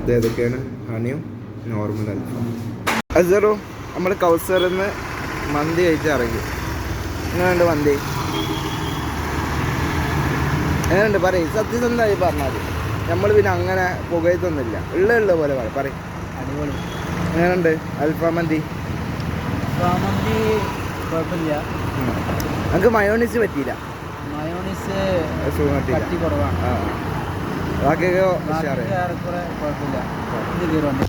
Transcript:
ഇത് ഏതൊക്കെയാണ്? ഹണിയും നോർമൽ അൽഫാം. അസറു നമ്മൾ കൗസറിൽ നിന്ന് മന്തി കഴിച്ച് ഇറങ്ങി. എങ്ങനെയുണ്ട് മന്തി? എങ്ങനെയുണ്ട് പറയും, സത്യസന്ധമായി പറഞ്ഞാൽ മതി. നമ്മൾ പിന്നെ അങ്ങനെ പുകയത്തൊന്നുമില്ല, ഉള്ള പോലെ പറയും. അടിപൊളി. എങ്ങനെയുണ്ട് അൽഫാം മന്തി? മന്തി കുഴപ്പമില്ല. നമുക്ക് മയോണീസ് പറ്റിയില്ല. മയോണീസ് കട്ടി കുറവാണ്. ബാക്കിയൊക്കെ കുഴപ്പമില്ല. ഇത് കയറുണ്ട്.